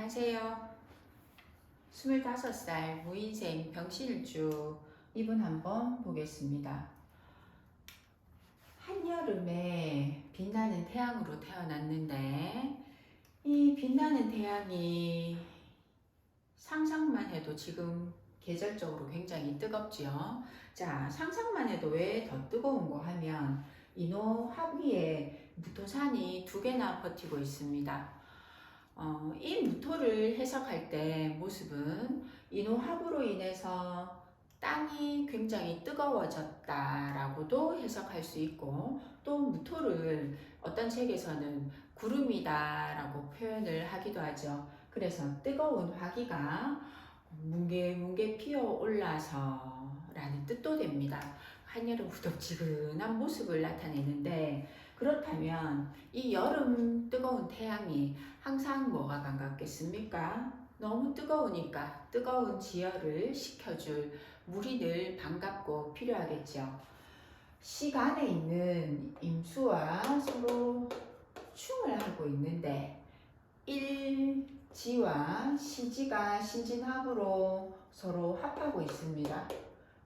안녕하세요. 25살 무인생 병실주 이분 한번 보겠습니다. 한여름에 빛나는 태양으로 태어났는데 이 빛나는 태양이 상상만 해도 지금 계절적으로 굉장히 뜨겁지요. 자, 상상만 해도 왜 더 뜨거운 거 하면 인호 합위에 무토산이 2개나 버티고 있습니다. 이 무토를 해석할 때 모습은 인호합으로 인해서 땅이 굉장히 뜨거워졌다라고도 해석할 수 있고, 또 무토를 어떤 책에서는 구름이다라고 표현을 하기도 하죠. 그래서 뜨거운 화기가 뭉게뭉게 피어올라서 라는 뜻도 됩니다. 한여름 후덥지근한 모습을 나타내는데, 그렇다면 이 여름 뜨거운 태양이 항상 뭐가 반갑겠습니까? 너무 뜨거우니까 뜨거운 지혈을 식혀줄 물이 늘 반갑고 필요하겠죠. 시간에 있는 임수와 서로 충을 하고 있는데 일지와 시지가 신진합으로 서로 합하고 있습니다.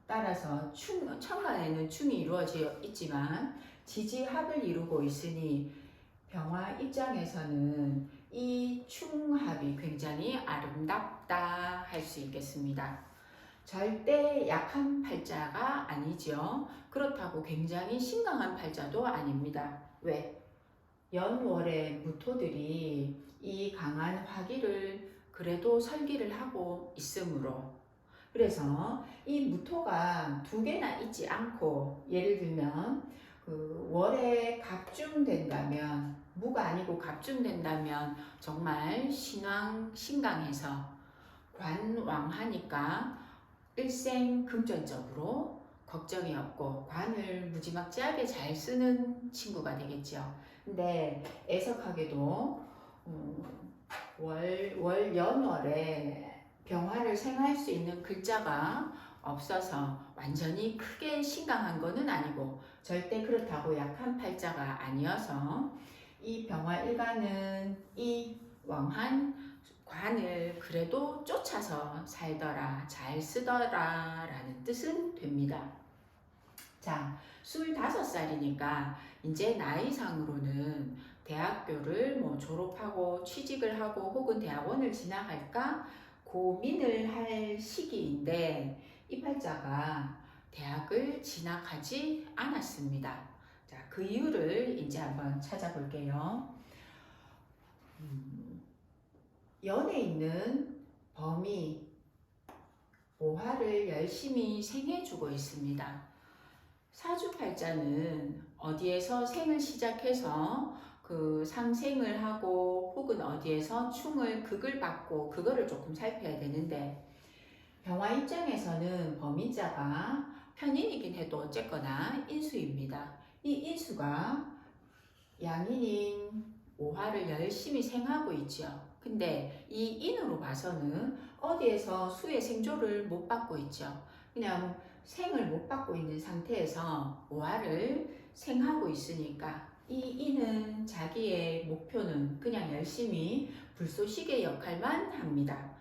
따라서 천간에는 충이 이루어져 있지만 지지합을 이루고 있으니 병화 입장에서는 이 충합이 굉장히 아름답다 할 수 있겠습니다. 절대 약한 팔자가 아니죠. 그렇다고 굉장히 신강한 팔자도 아닙니다. 왜? 연월의 무토들이 이 강한 화기를 그래도 설기를 하고 있으므로, 그래서 이 무토가 2개나 있지 않고, 예를 들면 그 월에 갑중된다면, 무가 아니고 갑중된다면 정말 신강해서 관왕하니까 일생 금전적으로 걱정이 없고 관을 무지막지하게 잘 쓰는 친구가 되겠죠. 근데 애석하게도 연월에 병화를 생할 수 있는 글자가 없어서 완전히 크게 신강한 거는 아니고 절대 그렇다고 약한 팔자가 아니어서 이 병화 일간은 이 왕한 관을 그래도 쫓아서 살더라, 잘 쓰더라 라는 뜻은 됩니다. 자, 25살이니까 이제 나이상으로는 대학교를 졸업하고 취직을 하고 혹은 대학원을 진학할까 고민을 할 시기인데 이 팔자가 대학을 진학하지 않았습니다. 자, 그 이유를 이제 한번 찾아볼게요. 연에 있는 범이 오화를 열심히 생해주고 있습니다. 사주팔자는 어디에서 생을 시작해서 그 상생을 하고 혹은 어디에서 충을 극을 받고 그거를 조금 살펴야 되는데, 병화 입장에서는 범인자가 편인이긴 해도 어쨌거나 인수입니다. 이 인수가 양인인 오화를 열심히 생하고 있죠. 근데 이 인으로 봐서는 어디에서 수의 생조를 못 받고 있죠. 그냥 생을 못 받고 있는 상태에서 오화를 생하고 있으니까 이 인은 자기의 목표는 그냥 열심히 불쏘시개 역할만 합니다.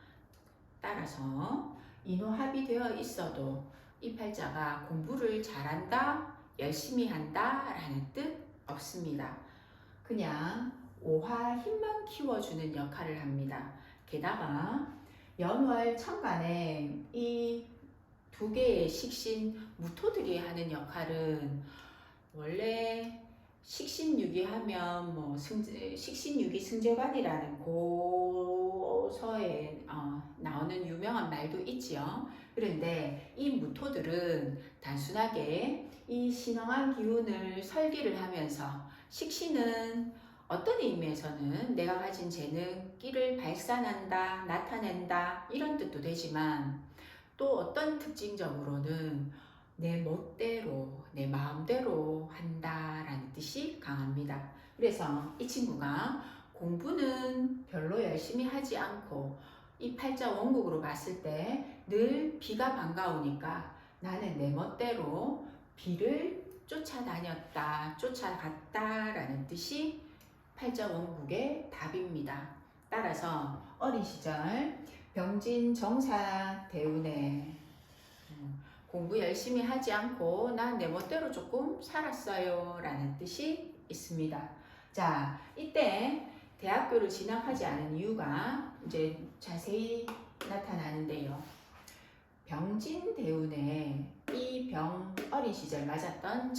따라서 인호합이 되어 있어도 이 팔자가 공부를 잘한다, 열심히 한다 라는 뜻 없습니다. 그냥 오화 힘만 키워주는 역할을 합니다. 게다가 연월 천간에 이 2개의 식신 무토들이 하는 역할은 원래 식신유기 하면 식신유기 승제관이라는 고서에 나오는 유명한 말도 있지요. 그런데 이 무토들은 단순하게 이 신성한 기운을 설기를 하면서, 식신은 어떤 의미에서는 내가 가진 재능, 끼를 발산한다, 나타낸다 이런 뜻도 되지만, 또 어떤 특징적으로는 내 멋대로, 내 마음대로 한다라는 뜻이 강합니다. 그래서 이 친구가 공부는 별로 열심히 하지 않고 이 팔자 원국으로 봤을 때 늘 비가 반가우니까 나는 내 멋대로 비를 쫓아다녔다, 쫓아갔다 라는 뜻이 팔자 원국의 답입니다. 따라서 어린 시절 병진 정사 대운에 공부 열심히 하지 않고 난 내 멋대로 조금 살았어요 라는 뜻이 있습니다. 자, 이때 대학교를 진학하지 않은 이유가 이제 자세히 나타나는데요. 병진 대운에 이 병 어린 시절 맞았던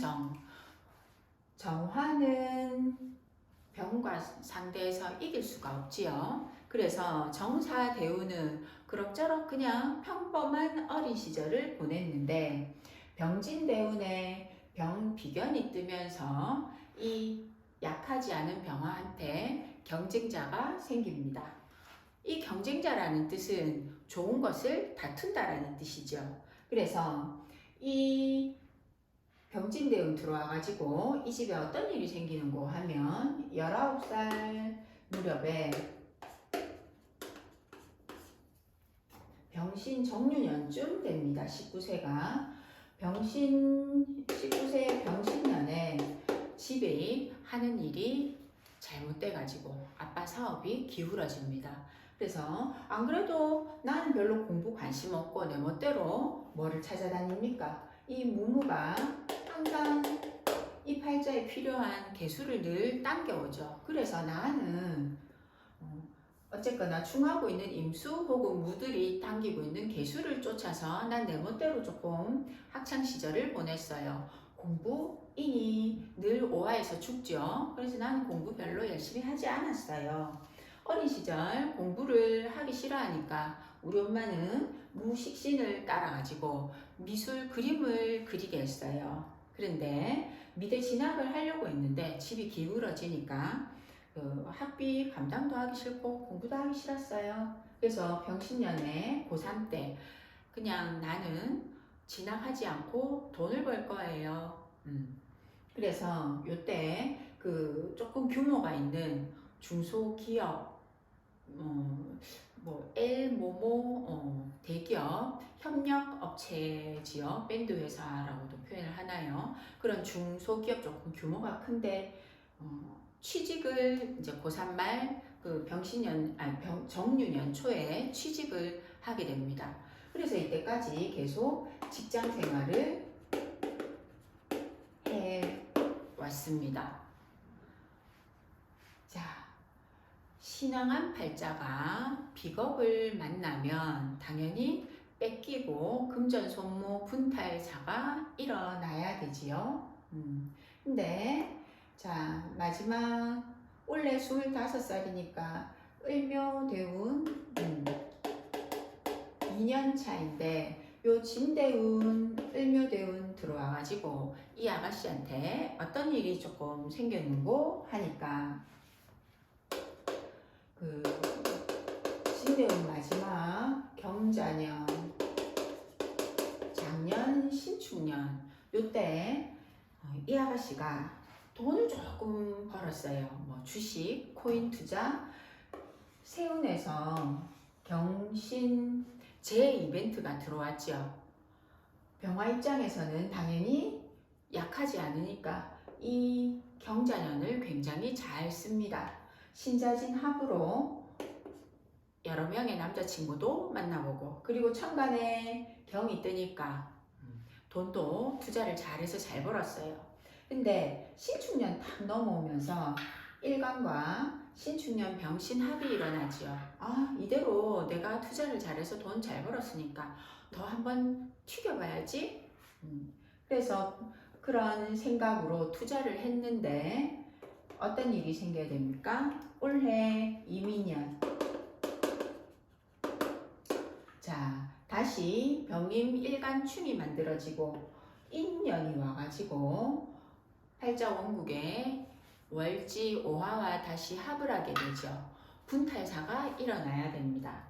정화는 병과 상대해서 이길 수가 없지요. 그래서 정사 대운은 그럭저럭 그냥 평범한 어린 시절을 보냈는데 병진 대운에 병 비견이 뜨면서 이 약하지 않은 병화한테 경쟁자가 생깁니다. 이 경쟁자라는 뜻은 좋은 것을 다툰다라는 뜻이죠. 그래서 이 병진대운 들어와가지고 이 집에 어떤 일이 생기는고 하면 19살 무렵에 병신 정유년쯤 됩니다. 19세가 병신 19세 병신년에 집에 하는 일이 잘못돼가지고 아빠 사업이 기울어집니다. 그래서 안 그래도 나는 별로 공부 관심 없고 내 멋대로 뭐를 찾아다닙니까? 이 무무가 항상 이 팔자에 필요한 개수를 늘 당겨오죠. 그래서 나는 어쨌거나 충하고 있는 임수 혹은 무들이 당기고 있는 개수를 쫓아서 난 내 멋대로 조금 학창 시절을 보냈어요. 공부인이 늘 오화에서 죽죠. 그래서 나는 공부 별로 열심히 하지 않았어요. 어린 시절 공부를 하기 싫어하니까 우리 엄마는 무식신을 따라가지고 미술 그림을 그리게 했어요. 그런데 미대 진학을 하려고 했는데 집이 기울어지니까 학비 감당도 하기 싫고 공부도 하기 싫었어요. 그래서 병신년에 고3 때 그냥 나는 진학하지 않고 돈을 벌 거예요. 그래서 요때 조금 규모가 있는 중소기업 L 모모 대기업 협력업체지요. 밴드 회사라고도 표현을 하나요. 그런 중소기업 조금 규모가 큰데 취직을 이제 고3 말 정유년 초에 취직을 하게 됩니다. 그래서 이때까지 계속 직장 생활을 해 왔습니다. 자, 신앙한 팔자가 비겁을 만나면 당연히 뺏기고 금전손모 분탈사가 일어나야 되지요. 근데 자, 마지막 원래 25살이니까 을묘대운 2년 차인데 요 진대운 을묘대운 들어와가지고 이 아가씨한테 어떤 일이 조금 생겼는고 하니까 진대운 마지막 경자년 작년 신축년 요때 이 아가씨가 돈을 조금 벌었어요. 뭐 주식, 코인 투자, 세운에서 경신 제 이벤트가 들어왔죠. 병화 입장에서는 당연히 약하지 않으니까 이 경자년을 굉장히 잘 씁니다. 신자진 합으로 여러 명의 남자친구도 만나보고 그리고 천간에 경이 뜨니까 돈도 투자를 잘해서 잘 벌었어요. 근데 신축년 딱 넘어오면서 일간과 신축년 병신합이 일어나지요. 아, 이대로 내가 투자를 잘해서 돈 잘 벌었으니까 더 한번 튀겨봐야지. 그래서 그런 생각으로 투자를 했는데 어떤 일이 생겨야 됩니까? 올해 이민년. 자, 다시 병임 일간충이 만들어지고 인년이 와가지고 팔자 원국에 월지 오화와 다시 합을 하게 되죠. 분탈사가 일어나야 됩니다.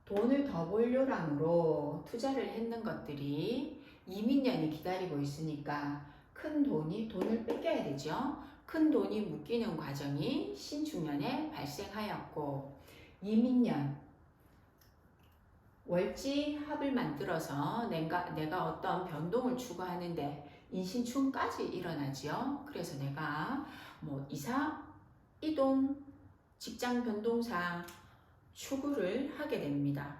돈을 더 벌려랑으로 투자를 했는 것들이 이민년이 기다리고 있으니까 큰 돈을 뺏겨야 되죠. 큰 돈이 묶이는 과정이 신축년에 발생하였고 이민년 월지 합을 만들어서 내가 어떤 변동을 추구하는데 인신충까지 일어나지요. 그래서 내가 뭐 이사, 이동, 직장 변동상 추구를 하게 됩니다.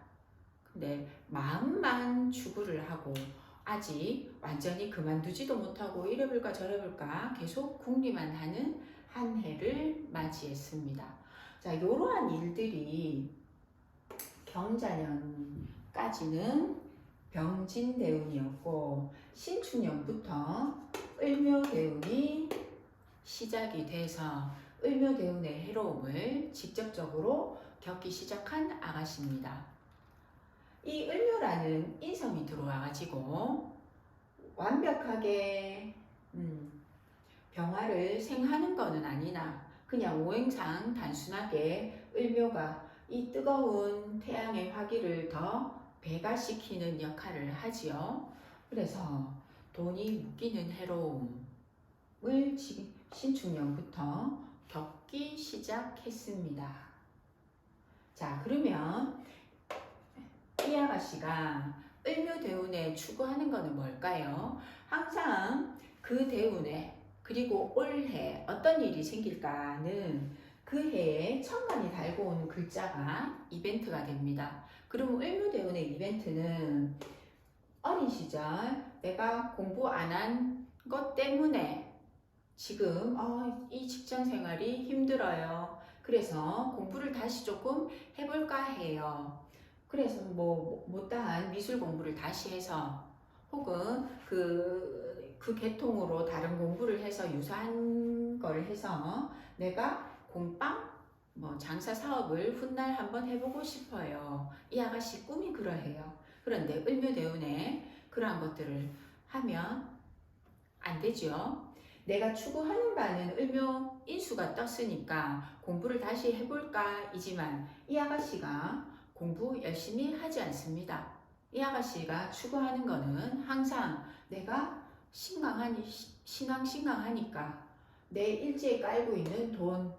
근데 마음만 추구를 하고 아직 완전히 그만두지도 못하고 이래볼까 저래볼까 계속 궁리만 하는 한 해를 맞이했습니다. 자, 이러한 일들이 경자년까지는 병진대운이었고 신축년부터 을묘대운이 시작이 돼서 을묘대운의 해로움을 직접적으로 겪기 시작한 아가씨입니다. 이 을묘라는 인성이 들어와가지고 완벽하게 병화를 생하는 거는 아니나 그냥 오행상 단순하게 을묘가 이 뜨거운 태양의 화기를 더 배가시키는 역할을 하지요. 그래서 돈이 묶이는 해로움을 신축년부터 겪기 시작했습니다. 자, 그러면 이 아가씨가 을묘대운에 추구하는 것은 뭘까요? 항상 그 대운에 그리고 올해 어떤 일이 생길까는 그 해에 천간이 달고 오는 글자가 이벤트가 됩니다. 그럼 을묘대운의 이벤트는 어린 시절 내가 공부 안 한 것 때문에 지금 이 직장 생활이 힘들어요. 그래서 공부를 다시 조금 해볼까 해요. 그래서 뭐 못다한 미술 공부를 다시 해서 혹은 그 계통으로 다른 공부를 해서 유사한 걸 해서 내가 공빵 장사 사업을 훗날 한번 해보고 싶어요. 이 아가씨 꿈이 그러해요. 그런데 을묘대운에 그러한 것들을 하면 안 되죠. 내가 추구하는 바는 을묘 인수가 떴으니까 공부를 다시 해볼까 이지만 이 아가씨가 공부 열심히 하지 않습니다. 이 아가씨가 추구하는 거는 항상 내가 신강하니까 내 일지에 깔고 있는 돈,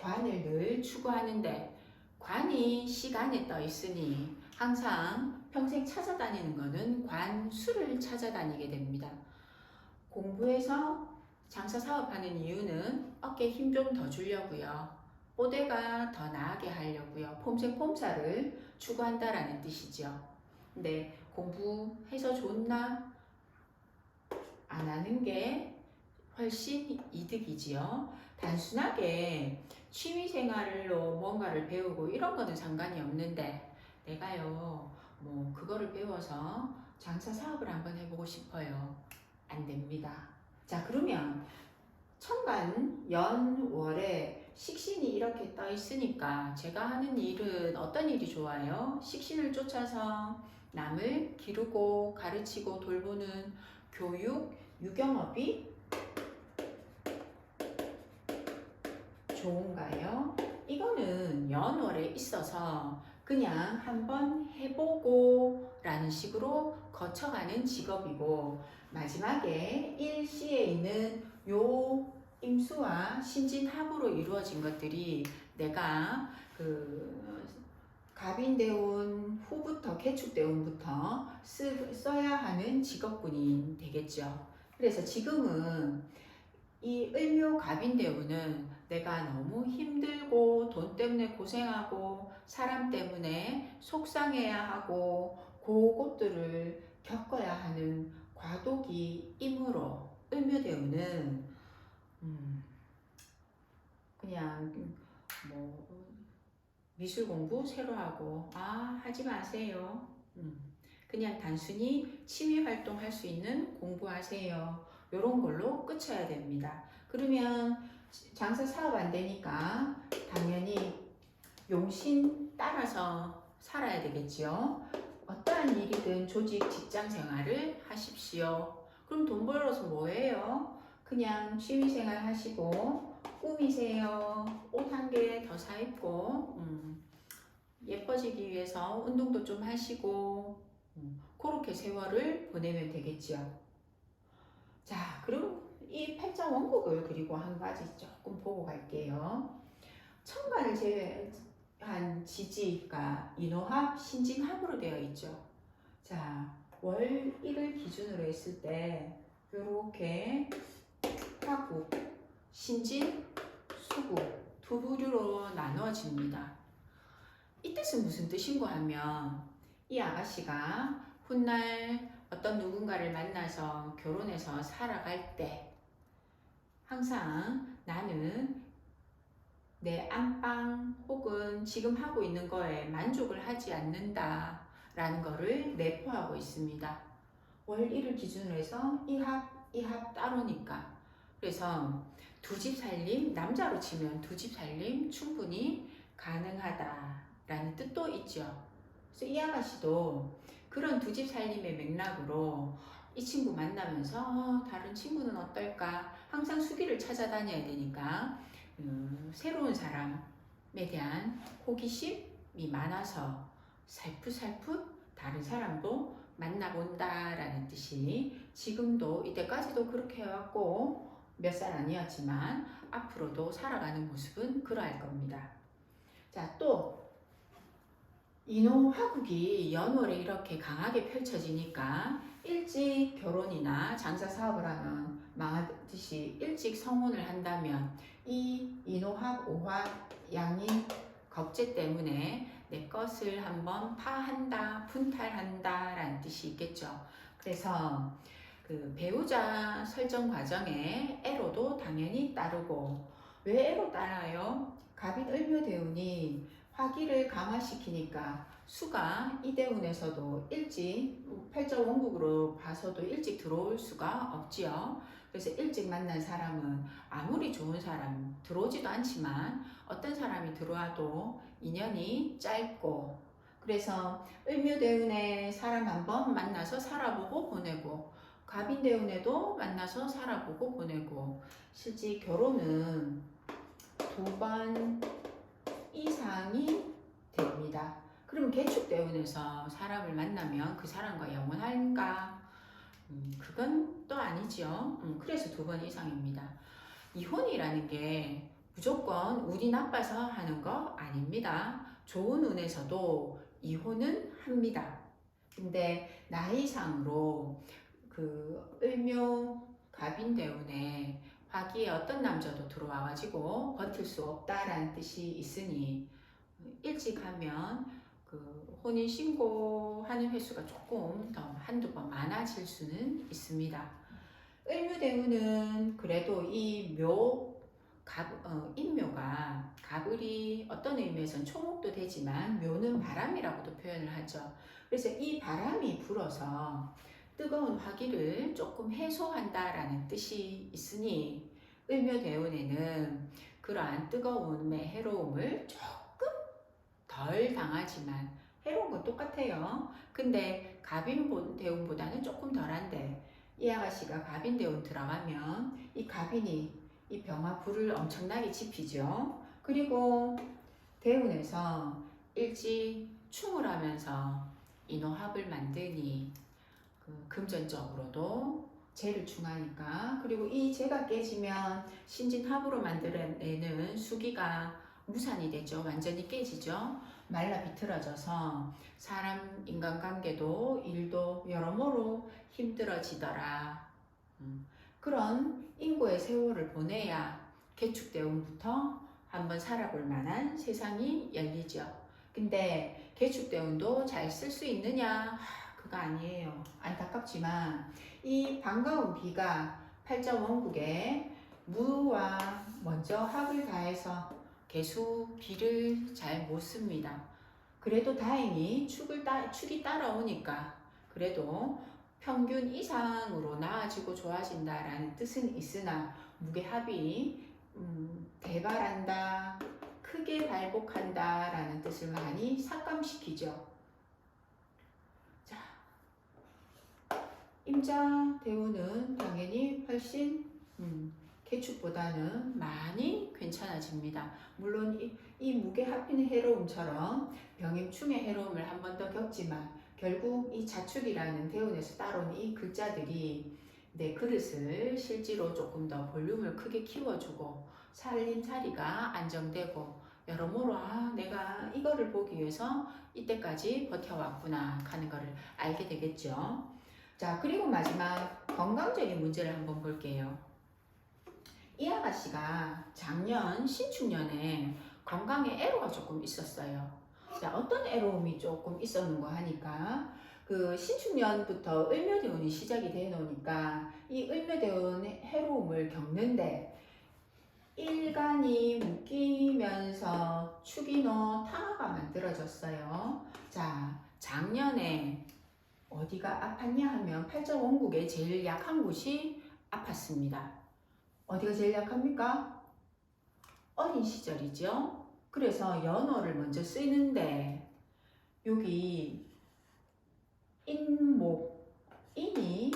관을 늘 추구하는데 관이 시간에 떠 있으니 항상 평생 찾아다니는 거는 관수를 찾아다니게 됩니다. 공부해서 장사 사업하는 이유는 어깨에 힘 좀 더 주려고요. 뽀대가 더 나게 하려고요. 폼생 폼사를 추구한다라는 뜻이죠. 근데 공부해서 좋나? 안 하는 게 훨씬 이득이지요. 단순하게 취미생활로 뭔가를 배우고 이런 거는 상관이 없는데 내가요 그거를 배워서 장사 사업을 한번 해보고 싶어요. 안 됩니다. 자, 그러면 천간 연월에 식신이 이렇게 떠 있으니까 제가 하는 일은 어떤 일이 좋아요? 식신을 쫓아서 남을 기르고 가르치고 돌보는 교육, 유경업이 좋은가요? 이거는 연월에 있어서 그냥 한번 해보고 라는 식으로 거쳐가는 직업이고 마지막에 일시에 있는 요 임수와 신진합으로 이루어진 것들이 내가 갑인대운 후부터 개축대운부터 써야 하는 직업군이 되겠죠. 그래서 지금은 이 을묘 갑인대운은 내가 너무 힘들고 돈 때문에 고생하고 사람 때문에 속상해야 하고 그것들을 겪어야 하는 과도기이므로 을묘대운은 그냥 미술 공부 새로 하고 하지 마세요. 그냥 단순히 취미 활동할 수 있는 공부하세요. 요런 걸로 끝쳐야 됩니다. 그러면 장사 사업 안 되니까 당연히 용신 따라서 살아야 되겠지요. 어떠한 일이든 조직 직장 생활을 하십시오. 그럼 돈 벌어서 뭐해요? 그냥 취미생활 하시고 꾸미세요. 옷 한 개 더 사 입고 예뻐지기 위해서 운동도 좀 하시고 그렇게 세월을 보내면 되겠지요. 자, 그럼 이 팔자 원국을 그리고 한 가지 조금 보고 갈게요. 천간을 제외한 지지가 인호합, 신진합으로 되어 있죠. 자, 월 1을 기준으로 했을 때 이렇게 화국, 신진, 수국 두 부류로 나누어집니다. 이 뜻은 무슨 뜻인고 하면 이 아가씨가 훗날 어떤 누군가를 만나서 결혼해서 살아갈 때 항상 나는 내 안방 혹은 지금 하고 있는 거에 만족을 하지 않는다 라는 거를 내포하고 있습니다. 월 1을 기준으로 해서 이 합 따로니까. 그래서 두 집 살림, 남자로 치면 두 집 살림 충분히 가능하다라는 뜻도 있죠. 그래서 이 아가씨도 그런 두 집 살림의 맥락으로 이 친구 만나면서 다른 친구는 어떨까 항상 수기를 찾아다녀야 되니까 새로운 사람에 대한 호기심이 많아서 살풋살풋 다른 사람도 만나본다라는 뜻이 지금도 이때까지도 그렇게 해왔고 몇 살 아니었지만 앞으로도 살아가는 모습은 그러할 겁니다. 자, 또 인호화국이 연월에 이렇게 강하게 펼쳐지니까 일찍 결혼이나 장사 사업을 하면 망하듯이 일찍 성혼을 한다면 이 인호합, 오합, 양인, 겁재 때문에 내 것을 한번 파한다, 분탈한다 라는 뜻이 있겠죠. 그래서 그 배우자 설정 과정에 애로도 당연히 따르고, 왜 애로 따라요? 갑인 을묘대운이 화기를 강화시키니까 수가 이 대운에서도 일찍 팔자 원국으로 봐서도 일찍 들어올 수가 없지요. 그래서 일찍 만난 사람은 아무리 좋은 사람 들어오지도 않지만 어떤 사람이 들어와도 인연이 짧고, 그래서 을묘대운에 사람 한번 만나서 살아보고 보내고 갑인대운에도 만나서 살아보고 보내고 실제 결혼은 2번 이상이 됩니다. 그럼 개축대운에서 사람을 만나면 그 사람과 영원한가? 그건 또 아니죠. 그래서 2번 이상입니다. 이혼이라는 게 무조건 운이 나빠서 하는 거 아닙니다. 좋은 운에서도 이혼은 합니다. 근데 나이상으로 그 을묘 갑인대운에 화기에 어떤 남자도 들어와가지고 버틸 수 없다라는 뜻이 있으니 일찍 하면 그 혼인 신고하는 횟수가 조금 더 한두 번 많아질 수는 있습니다. 을묘대운은 그래도 이 인묘가 갑을이 어떤 의미에서는 초목도 되지만 묘는 바람이라고도 표현을 하죠. 그래서 이 바람이 불어서 뜨거운 화기를 조금 해소한다라는 뜻이 있으니 을묘대운에는 그러한 뜨거움의 해로움을 조금 덜 당하지만 해로운 건 똑같아요. 근데 갑인대운보다는 조금 덜한데 이 아가씨가 갑인대운 들어가면 이 갑인이 이 병화 불을 엄청나게 지피죠. 그리고 대운에서 일지충을 하면서 인호합을 만드니 금전적으로도 재를 충하니까, 그리고 이 재가 깨지면 신진합으로 만들어내는 수기가 무산이 되죠. 완전히 깨지죠. 말라 비틀어져서 사람 인간관계도 일도 여러모로 힘들어지더라. 그런 인고의 세월을 보내야 개축대운부터 한번 살아볼 만한 세상이 열리죠. 근데 개축대운도 잘 쓸 수 있느냐? 그거 아니에요. 안타깝지만 이 반가운 비가 팔자 원국에 무와 먼저 합을 가해서 개수 비를 잘 못 씁니다. 그래도 다행히 축이 따라오니까 그래도 평균 이상으로 나아지고 좋아진다라는 뜻은 있으나 무게합이 대발한다, 크게 발복한다라는 뜻을 많이 삭감시키죠. 자, 임자 대운은 당연히 훨씬 개축보다는 많이 괜찮아집니다. 물론 이 무게합의 해로움처럼 병임충의 해로움을 한 번 더 겪지만 결국 이 자축이라는 대운에서 따라온 이 글자들이 내 그릇을 실제로 조금 더 볼륨을 크게 키워주고 살림살이가 안정되고 여러모로 내가 이거를 보기 위해서 이때까지 버텨왔구나 하는 거를 알게 되겠죠. 자, 그리고 마지막 건강적인 문제를 한번 볼게요. 이 아가씨가 작년 신축년에 건강에 애로가 조금 있었어요. 자, 어떤 애로움이 조금 있었는가 하니까 그 신축년부터 을묘대운이 시작이 돼 놓으니까 이 을묘대운 해로움을 겪는데 일간이 묶이면서 축인호 탕화가 만들어졌어요. 자, 작년에 어디가 아팠냐 하면 팔자원국의 제일 약한 곳이 아팠습니다. 어디가 제일 약합니까? 어린 시절이죠. 그래서 연호를 먼저 쓰는데 여기 인목, 인이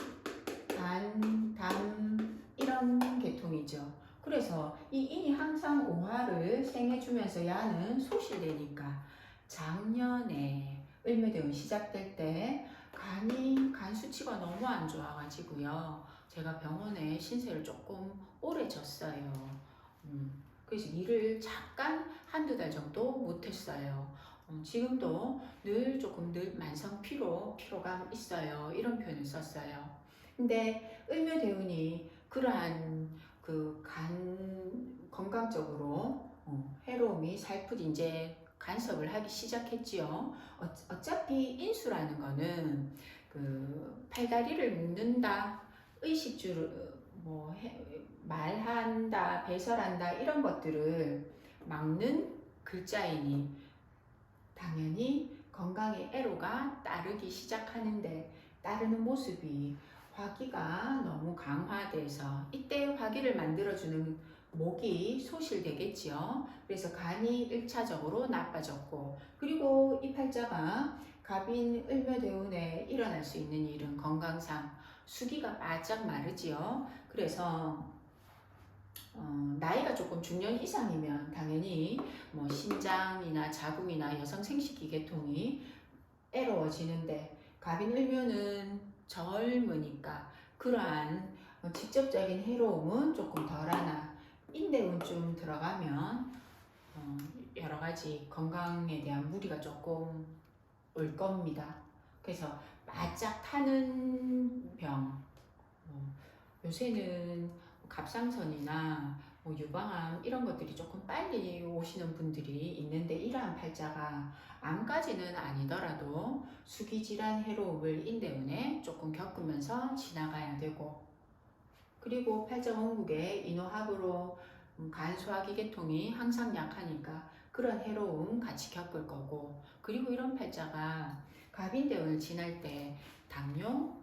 단, 담 이런 계통이죠. 그래서 이 인이 항상 오화를 생해주면서 야는 소실되니까 작년에 을묘대운 시작될 때 간 수치가 너무 안 좋아가지고요. 제가 병원에 신세를 조금 오래 졌어요. 그래서 일을 잠깐 한두 달 정도 못했어요. 지금도 늘 만성 피로감 있어요. 이런 표현을 썼어요. 근데 을묘대운이 그러한 그 간 건강적으로 해로움이 살풋 이제 간섭을 하기 시작했지요. 어차피 인수라는 거는 그 팔다리를 묶는다, 의식주를 말한다, 배설한다 이런 것들을 막는 글자이니 당연히 건강에 애로가 따르기 시작하는데 따르는 모습이 화기가 너무 강화돼서 이때 화기를 만들어주는 목이 소실되겠지요. 그래서 간이 1차적으로 나빠졌고 그리고 이 팔자가 갑인 을묘대운에 일어날 수 있는 일은 건강상 수기가 바짝 마르지요. 그래서 나이가 조금 중년 이상이면 당연히 뭐 신장이나 자궁이나 여성 생식기 계통이 애로워지는데 갑인을묘는 젊으니까 그러한 직접적인 해로움은 조금 덜하나 인대운 좀 들어가면 여러 가지 건강에 대한 무리가 조금 올 겁니다. 그래서 바짝 타는 병, 요새는 갑상선이나 유방암 이런 것들이 조금 빨리 오시는 분들이 있는데 이러한 팔자가 암까지는 아니더라도 수기질환 해로움을 인대운에 조금 겪으면서 지나가야 되고 그리고 팔자원국의 인호합으로 간소화기 계통이 항상 약하니까 그런 해로움 같이 겪을 거고 그리고 이런 팔자가 갑인대운을 지날 때 당뇨,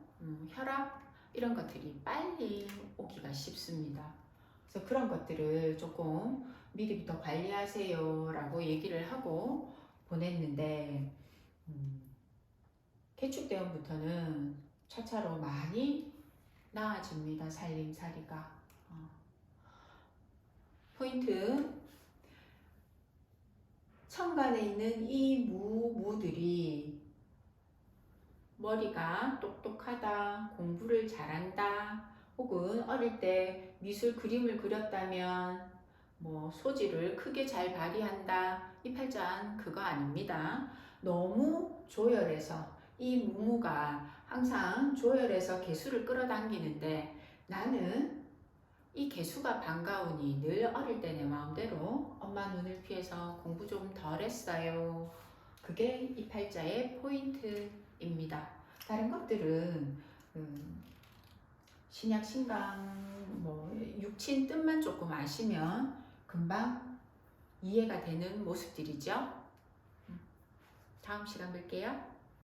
혈압 이런 것들이 빨리 오기가 쉽습니다. 그래서 그런 것들을 조금 미리부터 관리하세요 라고 얘기를 하고 보냈는데 개축대원부터는 차차로 많이 나아집니다. 살림살이가. 포인트 천간에 있는 이 무들이 머리가 똑똑하다, 공부를 잘한다, 혹은 어릴 때 미술 그림을 그렸다면 소질을 크게 잘 발휘한다. 이 팔자는 그거 아닙니다. 너무 조열해서 이 무가 항상 조열해서 개수를 끌어당기는데 나는 이 개수가 반가우니 늘 어릴 때 내 마음대로 엄마 눈을 피해서 공부 좀 덜 했어요. 그게 이 팔자의 포인트입니다. 다른 것들은 신약, 신강, 육친 뜻만 조금 아시면 금방 이해가 되는 모습들이죠. 다음 시간 뵐게요.